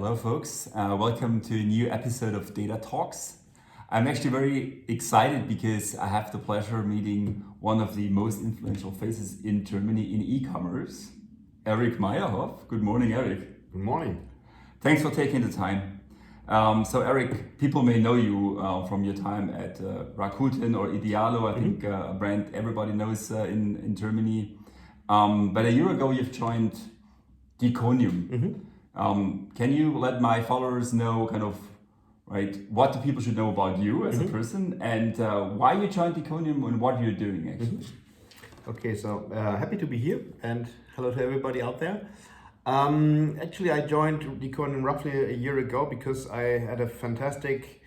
Hello, folks. Welcome to a new episode of Data Talks. I'm actually very excited because I have the pleasure of meeting one of the most influential faces in Germany in e-commerce, Erik Meierhoff. Good morning, Erik. Good morning. Thanks for taking the time. So, Erik, people may know you from your time at Rakuten or Idealo, I think a brand everybody knows in Germany. But a year ago, you've joined Diconium. Can you let my followers know what the people should know about you as a person and why you joined Diconium and what you're doing actually? Okay, so happy to be here and hello to everybody out there. Actually, I joined Diconium roughly a year ago because I had a fantastic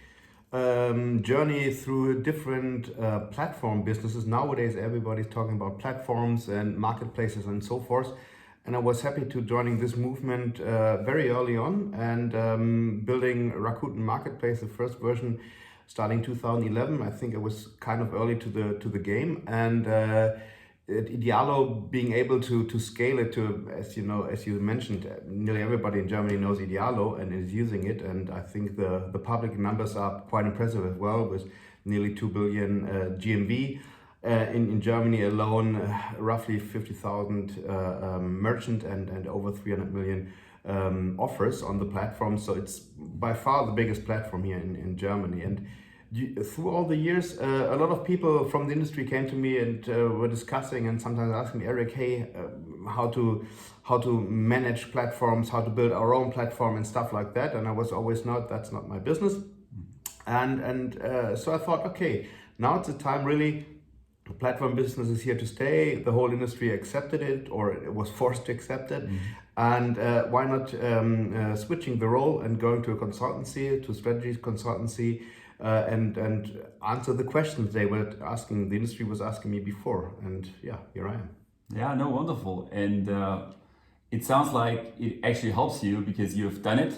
journey through different platform businesses. Nowadays, everybody's talking about platforms and marketplaces and so forth. And I was happy to joining this movement very early on and building Rakuten Marketplace, the first version, starting 2011. I think it was kind of early to the game, and Idealo being able to scale it to, as you mentioned, nearly everybody in Germany knows Idealo and is using it, and I think the public numbers are quite impressive as well, with nearly 2 billion GMV. In Germany alone, roughly 50,000 merchant and over 300 million offers on the platform. So it's by far the biggest platform here in Germany. And through all the years, a lot of people from the industry came to me and were discussing and sometimes asking me, Erik, hey, how to manage platforms, how to build our own platform and stuff like that. And I was always, that's not my business. And so I thought, okay, now it's the time really. The platform business is here to stay. The whole industry accepted it, or it was forced to accept it. And why not switching the role and going to a consultancy, to strategy consultancy, and answer the questions they were asking, the industry was asking me before. And yeah, here I am. Yeah, no, wonderful. And it sounds like it actually helps you because you've done it,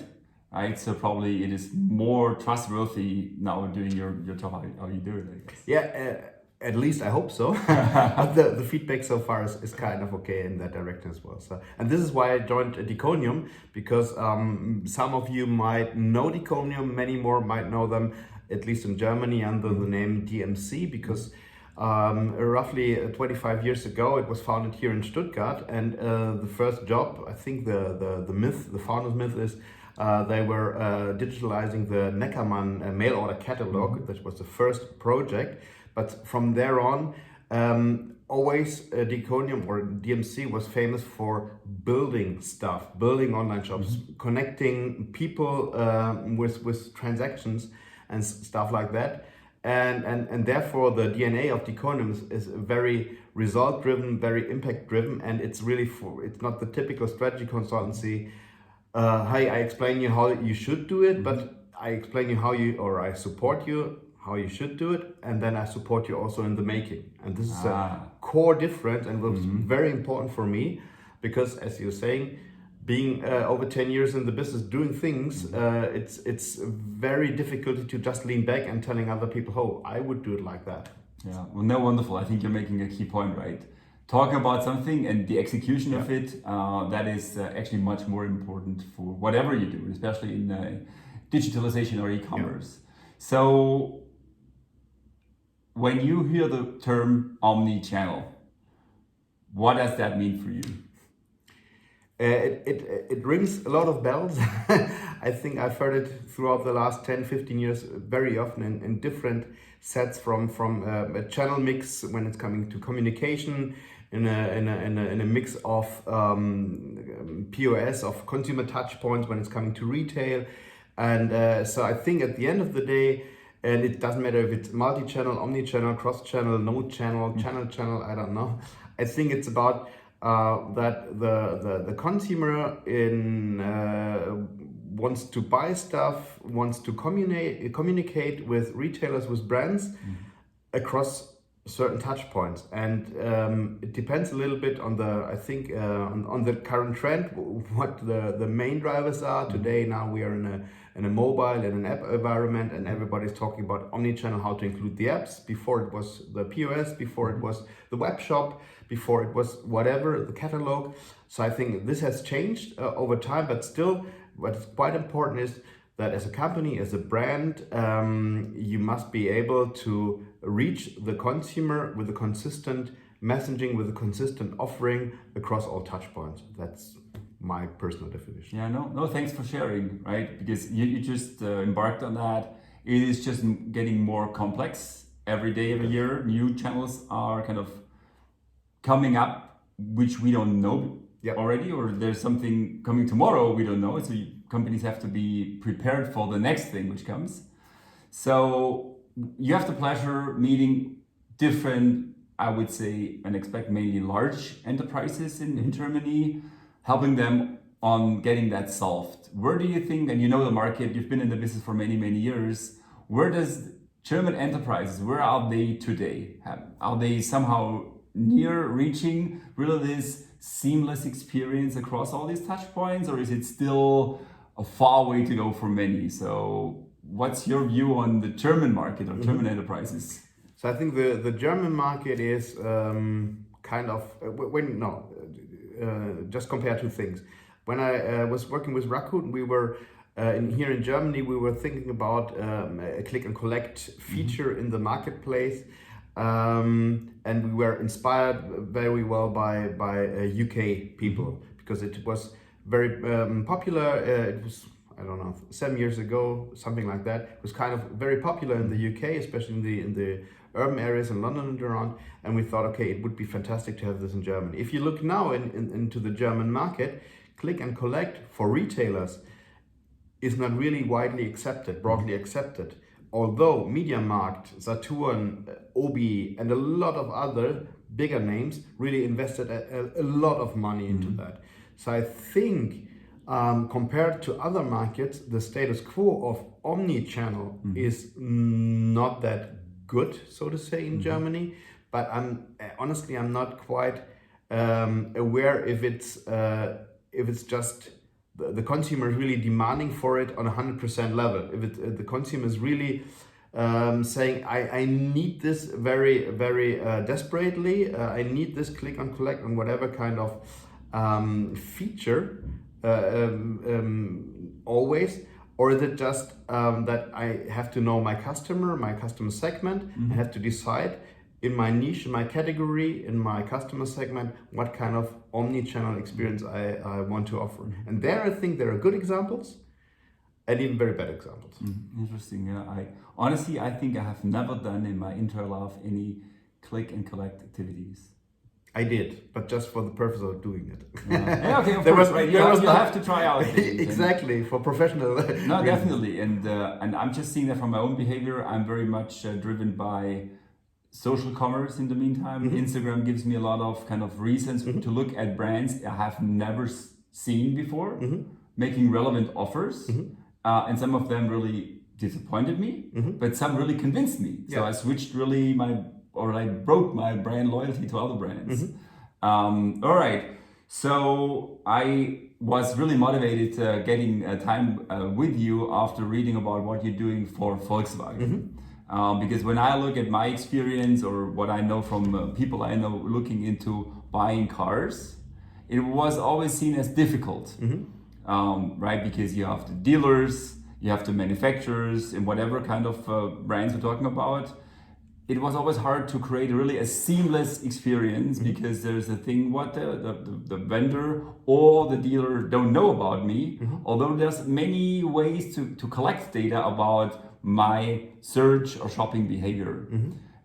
right? So probably it is more trustworthy now doing your job, how you do it, I guess. Yeah. At least I hope so. But the feedback so far is kind of okay in that direction as well. So, and this is why I joined Diconium, because some of you might know Diconium, many more might know them, at least in Germany, under the name DMC, because roughly 25 years ago it was founded here in Stuttgart, and the first job, I think the founder's myth is they were digitalizing the Neckermann mail order catalog. That was the first project. But from there on, always Diconium or DMC was famous for building stuff, building online shops, connecting people with transactions and stuff like that. And therefore the DNA of Diconium is very result driven, very impact driven, and it's really it's not the typical strategy consultancy. Hey, I explain you how you should do it, but I explain you I support you how you should do it, and then I support you also in the making. And this is a core difference and was very important for me, because as you're saying, being over 10 years in the business doing things, it's very difficult to just lean back and telling other people, oh, I would do it like that. Yeah, well, no, wonderful. I think you're making a key point, right? Talking about something and the execution of it, that is actually much more important for whatever you do, especially in digitalization or e-commerce. So when you hear the term omnichannel, what does that mean for you? It rings a lot of bells. I think I've heard it throughout the last 10-15 years very often in different sets, from a channel mix when it's coming to communication, in a mix of POS, of consumer touch points when it's coming to retail. And so I think at the end of the day, and it doesn't matter if it's multi-channel, omni-channel, cross-channel, no-channel, channel, I don't know. I think it's about that the consumer wants to buy stuff, wants to communicate with retailers, with brands across certain touch points. And it depends a little bit on on the current trend, what the main drivers are. Today, now we are in a mobile and an app environment, and everybody's talking about omnichannel, how to include the apps. Before it was the POS, before it was the web shop, before it was whatever, the catalog. So I think this has changed over time, but still what's quite important is that as a company, as a brand, you must be able to reach the consumer with a consistent messaging, with a consistent offering across all touch points. That's my personal definition. Yeah, no, thanks for sharing, right? Because you just embarked on that. It is just getting more complex every day of the year. New channels are kind of coming up, which we don't know already, or there's something coming tomorrow we don't know. So companies have to be prepared for the next thing which comes. So you have the pleasure meeting different, I would say, and expect mainly large enterprises in Germany, helping them on getting that solved. Where do you think, and you know the market, you've been in the business for many, many years, where does German enterprises, where are they today? Are they somehow near reaching really this seamless experience across all these touch points, or is it still a far way to go for many? So what's your view on the German market or German enterprises? So I think the German market is just compare two things. When I was working with Rakuten, we were here in Germany, we were thinking about a click and collect feature in the marketplace. And we were inspired very well by UK people, because it was very popular. It was, I don't know, 7 years ago, something like that. It was kind of very popular in the UK, especially in the urban areas in London and around. And we thought, okay, it would be fantastic to have this in Germany. If you look now into the German market, click and collect for retailers is not really widely accepted, broadly accepted. Although MediaMarkt, Saturn, Obi, and a lot of other bigger names really invested a lot of money into that. So I think compared to other markets, the status quo of omnichannel is not that good, so to say, in Germany. But I'm not quite aware if it's just the consumer is really demanding for it on a 100% level. If the consumer is really saying, I need this very, very desperately, I need this click and collect on whatever kind of feature always, or is it just that I have to know my customer segment, I have to decide in my niche, in my category, in my customer segment, what kind of omni-channel experience I want to offer. And there I think there are good examples and even very bad examples. Interesting. Yeah, I think I have never done in my entire life any click and collect activities. I did, but just for the purpose of doing it. Yeah, okay, of course, right. You have to try out things. Exactly, for professional. No, definitely. And I'm just seeing that from my own behavior. I'm very much driven by social commerce in the meantime. Instagram gives me a lot of kind of reasons to look at brands I have never seen before, making relevant offers. And some of them really disappointed me, but some really convinced me. So I switched really I broke my brand loyalty to other brands. All right. So I was really motivated getting time with you after reading about what you're doing for Volkswagen. Because when I look at my experience or what I know from people I know looking into buying cars, it was always seen as difficult, right? Because you have the dealers, you have the manufacturers, and whatever kind of brands we're talking about. It was always hard to create really a seamless experience because there's a thing what the vendor or the dealer don't know about me, although there's many ways to collect data about my search or shopping behavior.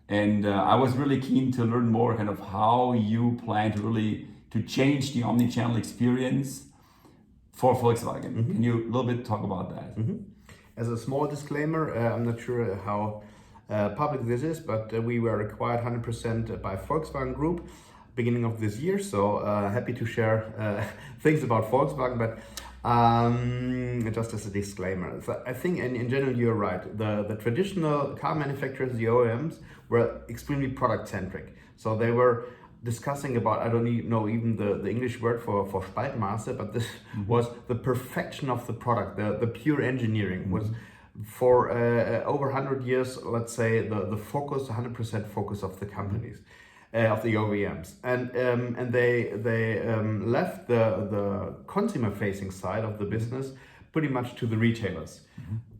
And I was really keen to learn more kind of how you plan to change the omnichannel experience for Volkswagen. Can you a little bit talk about that? As a small disclaimer, I'm not sure how public this is, but we were acquired 100% by Volkswagen Group beginning of this year. So happy to share things about Volkswagen, but just as a disclaimer. So I think in general you're right. The traditional car manufacturers, the OEMs, were extremely product centric. So they were discussing about, I don't know even the English word for Spaltmaße, but this was the perfection of the product, the pure engineering was for over 100 years, let's say, the focus, 100% focus of the companies, of the OEMs. And they left the consumer-facing side of the business pretty much to the retailers.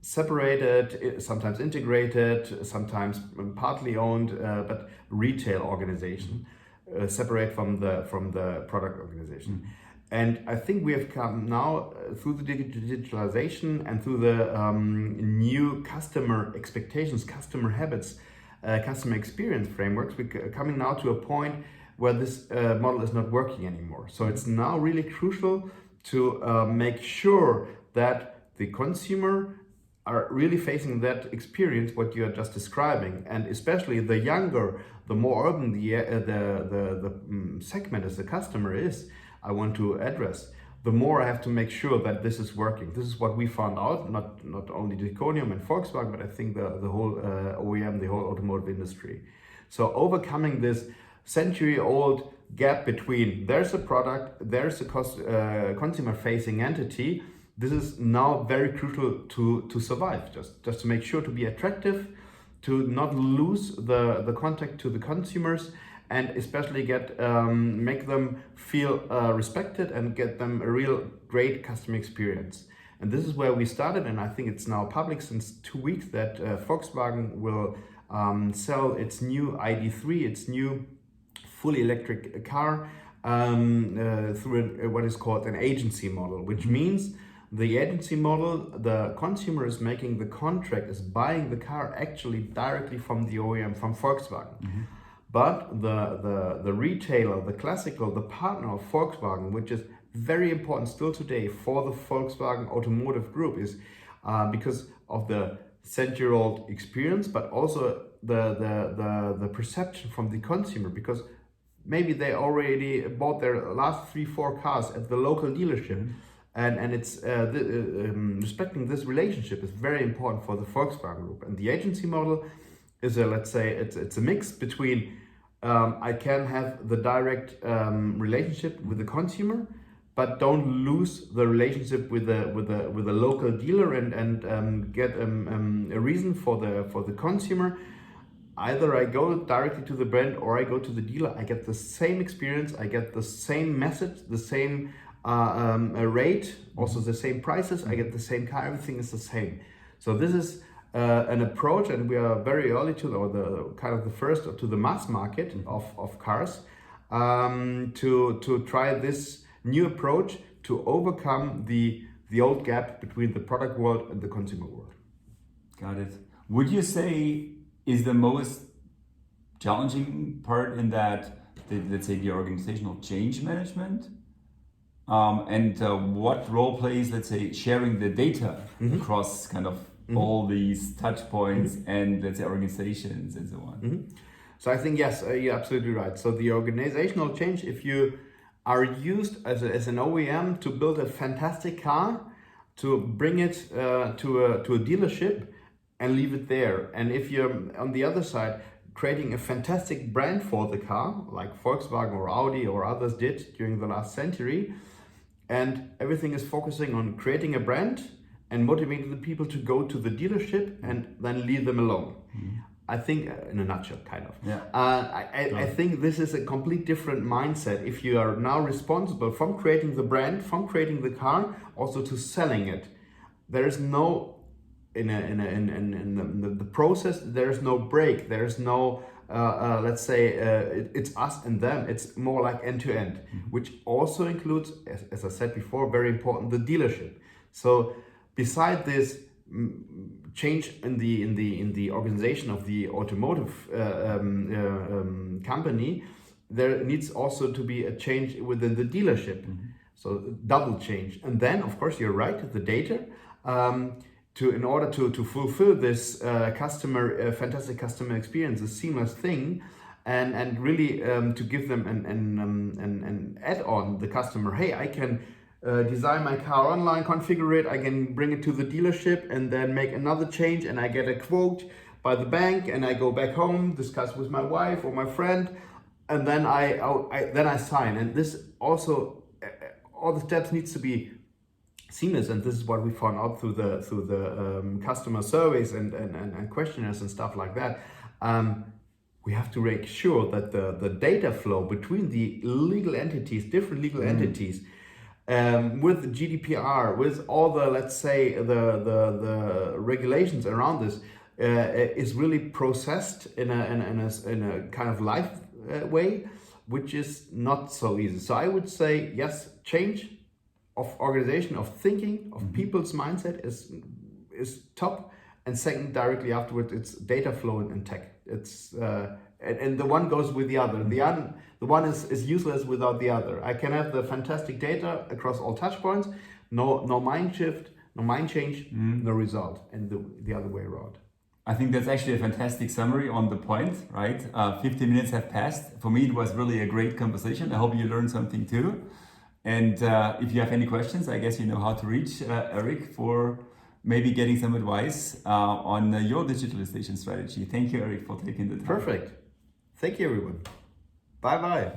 Separated, sometimes integrated, sometimes partly owned, but retail organization, separate from the product organization. And I think we have come now through the digitalization and through the new customer expectations, customer habits, customer experience frameworks, we're coming now to a point where this model is not working anymore. So it's now really crucial to make sure that the consumer are really facing that experience, what you are just describing, and especially the younger, the more urban the segment as the customer is, I want to address, the more I have to make sure that this is working. This is what we found out, not only Diconium and Volkswagen, but I think the whole OEM, the whole automotive industry. So overcoming this century-old gap between there's a product, there's a consumer-facing entity, this is now very crucial to survive, just to make sure to be attractive, to not lose the contact to the consumers, and especially make them feel respected and get them a real great customer experience. And this is where we started, and I think it's now public since 2 weeks that Volkswagen will sell its new ID.3, its new fully electric car, through what is called an agency model, which means the agency model, the consumer is making the contract, is buying the car actually directly from the OEM, from Volkswagen. But the retailer, the classical, the partner of Volkswagen, which is very important still today for the Volkswagen automotive group, is because of the century-old experience, but also the perception from the consumer, because maybe they already bought their last 3-4 cars at the local dealership, and it's respecting this relationship is very important for the Volkswagen group. And the agency model is let's say it's a mix between I can have the direct relationship with the consumer, but don't lose the relationship with the local dealer and get a reason for the consumer. Either I go directly to the brand or I go to the dealer. I get the same experience, I get the same message, the same rate, also the same prices. I get the same car. Everything is the same. So this is an approach, and we are very early to, or the kind of the first to the mass market of cars, to try this new approach to overcome the old gap between the product world and the consumer world. Got it. Would you say is the most challenging part in that, let's say, the organizational change management? And what role plays, let's say, sharing the data across kind of all these touch points and, let's say, organizations and so on? So I think, yes, you're absolutely right. So the organizational change, if you are used as an OEM to build a fantastic car, to bring it to a dealership and leave it there. And if you're on the other side, creating a fantastic brand for the car, like Volkswagen or Audi or others did during the last century, and everything is focusing on creating a brand and motivating the people to go to the dealership and then leave them alone. I think, in a nutshell, kind of. Yeah. I think this is a complete different mindset. If you are now responsible from creating the brand, from creating the car, also to selling it, there is no in the process. There is no break. There is no let's say it's us and them. It's more like end to end, which also includes, as I said before, very important, the dealership. So beside this change in the organization of the automotive company, there needs also to be a change within the dealership. So double change. And then, of course, you're right, the data. In order to fulfill this fantastic customer experience, a seamless thing, and really to give them an add-on, the customer, hey, I can design my car online, configure it, I can bring it to the dealership and then make another change, and I get a quote by the bank, and I go back home, discuss with my wife or my friend, and then I sign. And this also, all the steps needs to be seamless, and this is what we found out through the customer surveys and questionnaires and stuff like that. We have to make sure that the data flow between the legal entities, different legal entities, with GDPR, with all the, let's say, the regulations around this, is really processed in a kind of live way, which is not so easy. So I would say, yes, change of organization, of thinking, of people's mindset is top. And second, directly afterwards, it's data flow and tech. It's and the one goes with the other. The one is useless without the other. I can have the fantastic data across all touch points, no mind shift, no mind change, no result, and the other way around. I think that's actually a fantastic summary on the point, right? 15 minutes have passed. For me, it was really a great conversation. I hope you learned something too. And if you have any questions, I guess you know how to reach Erik for maybe getting some advice on your digitalization strategy. Thank you, Erik, for taking the time. Perfect. Thank you, everyone. Bye-bye.